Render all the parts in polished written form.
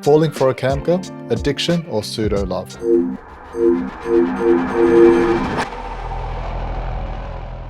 Falling for a cam girl, addiction, or pseudo-love?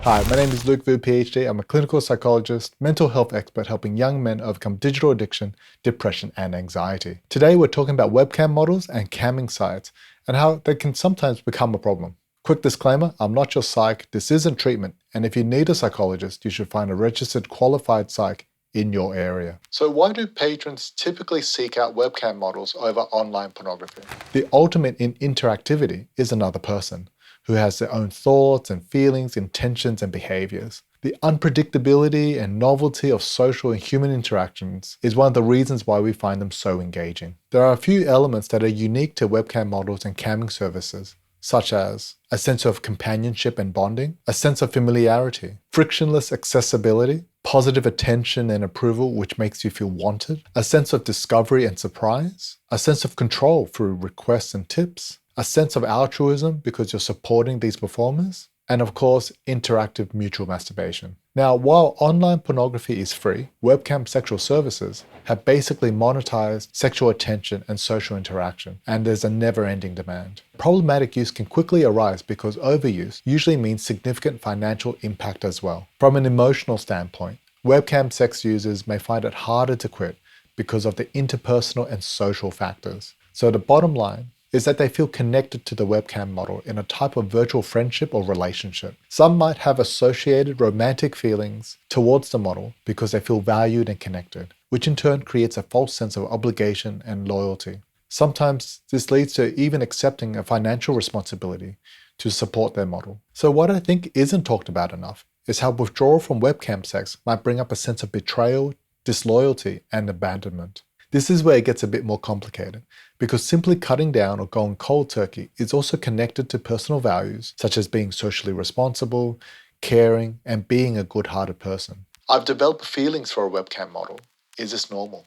Hi, my name is Luke Vu, PhD. I'm a clinical psychologist, mental health expert helping young men overcome digital addiction, depression, and anxiety. Today we're talking about webcam models and camming sites and how they can sometimes become a problem. Quick disclaimer, I'm not your psych, this isn't treatment, and if you need a psychologist, you should find a registered qualified psych in your area. So why do patrons typically seek out webcam models over online pornography? The ultimate in interactivity is another person who has their own thoughts and feelings, intentions, and behaviors. The unpredictability and novelty of social and human interactions is one of the reasons why we find them so engaging. There are a few elements that are unique to webcam models and camming services, such as a sense of companionship and bonding, a sense of familiarity, frictionless accessibility, positive attention and approval which makes you feel wanted, a sense of discovery and surprise, a sense of control through requests and tips, a sense of altruism because you're supporting these performers, and of course, interactive mutual masturbation. Now, while online pornography is free, webcam sexual services have basically monetized sexual attention and social interaction, and there's a never-ending demand. Problematic use can quickly arise because overuse usually means significant financial impact as well. From an emotional standpoint, webcam sex users may find it harder to quit because of the interpersonal and social factors. So the bottom line is that they feel connected to the webcam model in a type of virtual friendship or relationship. Some might have associated romantic feelings towards the model because they feel valued and connected, which in turn creates a false sense of obligation and loyalty. Sometimes this leads to even accepting a financial responsibility to support their model. So what I think isn't talked about enough is how withdrawal from webcam sex might bring up a sense of betrayal, disloyalty, and abandonment. This is where it gets a bit more complicated, because simply cutting down or going cold turkey is also connected to personal values, such as being socially responsible, caring, and being a good-hearted person. I've developed feelings for a webcam model. Is this normal?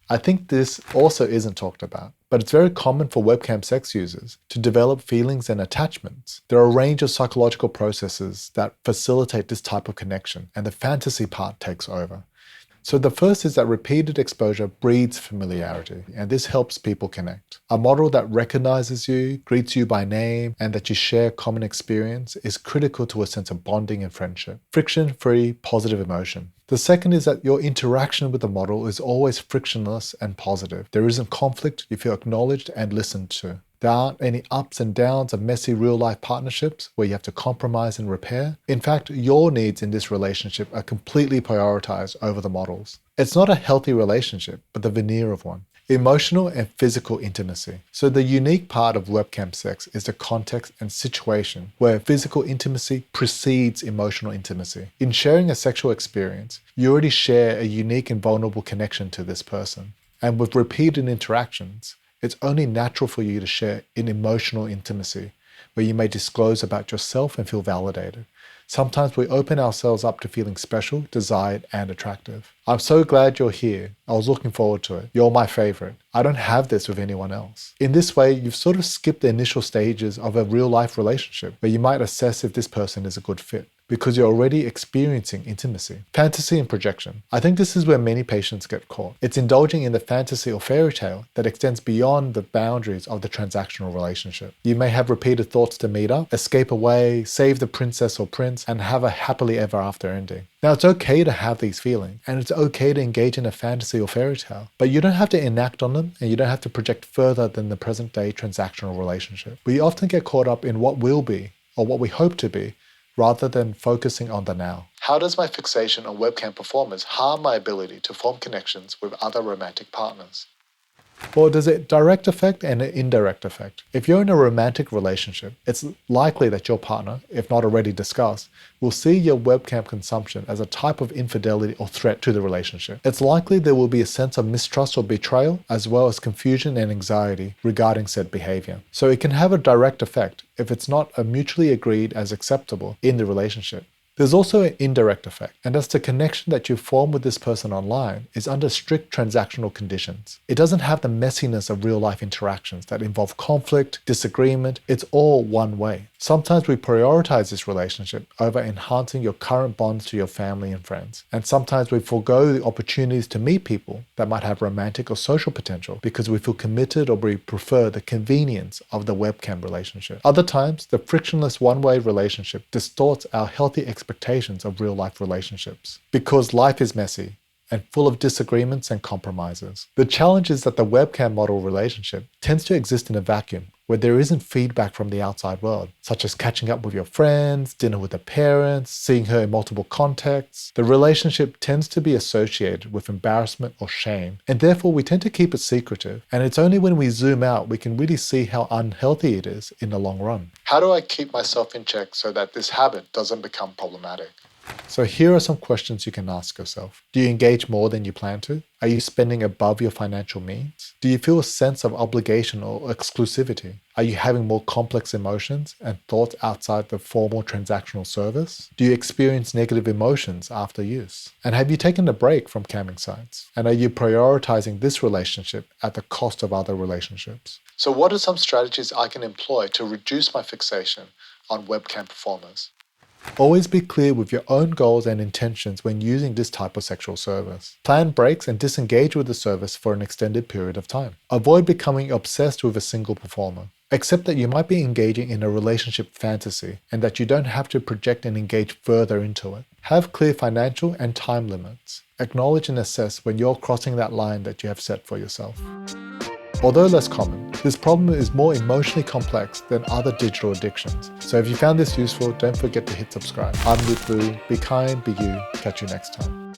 I think this also isn't talked about, but it's very common for webcam sex users to develop feelings and attachments. There are a range of psychological processes that facilitate this type of connection, and the fantasy part takes over. So the first is that repeated exposure breeds familiarity, and this helps people connect. A model that recognizes you, greets you by name, and that you share common experience is critical to a sense of bonding and friendship. Friction-free, positive emotion. The second is that your interaction with the model is always frictionless and positive. There isn't conflict, you feel acknowledged and listened to. There aren't any ups and downs of messy real-life partnerships where you have to compromise and repair. In fact, your needs in this relationship are completely prioritized over the model's. It's not a healthy relationship, but the veneer of one. Emotional and physical intimacy. So the unique part of webcam sex is the context and situation where physical intimacy precedes emotional intimacy. In sharing a sexual experience, you already share a unique and vulnerable connection to this person. And with repeated interactions, it's only natural for you to share in emotional intimacy, where you may disclose about yourself and feel validated. Sometimes we open ourselves up to feeling special, desired, and attractive. I'm so glad you're here. I was looking forward to it. You're my favorite. I don't have this with anyone else. In this way, you've sort of skipped the initial stages of a real-life relationship where you might assess if this person is a good fit, because you're already experiencing intimacy. Fantasy and projection. I think this is where many patients get caught. It's indulging in the fantasy or fairy tale that extends beyond the boundaries of the transactional relationship. You may have repeated thoughts to meet up, escape away, save the princess or prince, and have a happily ever after ending. Now, it's okay to have these feelings, and it's okay to engage in a fantasy or fairy tale, but you don't have to enact on them, and you don't have to project further than the present day transactional relationship. We often get caught up in what will be, or what we hope to be, rather than focusing on the now. How does my fixation on webcam performers harm my ability to form connections with other romantic partners? Well, there's a direct effect and an indirect effect. If you're in a romantic relationship, it's likely that your partner, if not already discussed, will see your webcam consumption as a type of infidelity or threat to the relationship. It's likely there will be a sense of mistrust or betrayal, as well as confusion and anxiety regarding said behavior. So it can have a direct effect if it's not mutually agreed as acceptable in the relationship. There's also an indirect effect, and that's the connection that you form with this person online is under strict transactional conditions. It doesn't have the messiness of real-life interactions that involve conflict, disagreement. It's all one way. Sometimes we prioritize this relationship over enhancing your current bonds to your family and friends. And sometimes we forego the opportunities to meet people that might have romantic or social potential because we feel committed or we prefer the convenience of the webcam relationship. Other times, the frictionless one-way relationship distorts our healthy expectations of real-life relationships. Because life is messy and full of disagreements and compromises. The challenge is that the webcam model relationship tends to exist in a vacuum where there isn't feedback from the outside world, such as catching up with your friends, dinner with the parents, seeing her in multiple contexts. The relationship tends to be associated with embarrassment or shame, and therefore we tend to keep it secretive. And it's only when we zoom out we can really see how unhealthy it is in the long run. How do I keep myself in check so that this habit doesn't become problematic? So here are some questions you can ask yourself. Do you engage more than you plan to? Are you spending above your financial means? Do you feel a sense of obligation or exclusivity? Are you having more complex emotions and thoughts outside the formal transactional service? Do you experience negative emotions after use? And have you taken a break from camming sites? And are you prioritizing this relationship at the cost of other relationships? So what are some strategies I can employ to reduce my fixation on webcam performers? Always be clear with your own goals and intentions when using this type of sexual service. Plan breaks and disengage with the service for an extended period of time. Avoid becoming obsessed with a single performer. Accept that you might be engaging in a relationship fantasy and that you don't have to project and engage further into it. Have clear financial and time limits. Acknowledge and assess when you're crossing that line that you have set for yourself. Although less common, this problem is more emotionally complex than other digital addictions. So if you found this useful, don't forget to hit subscribe. I'm Luke Vu. Be kind, be you. Catch you next time.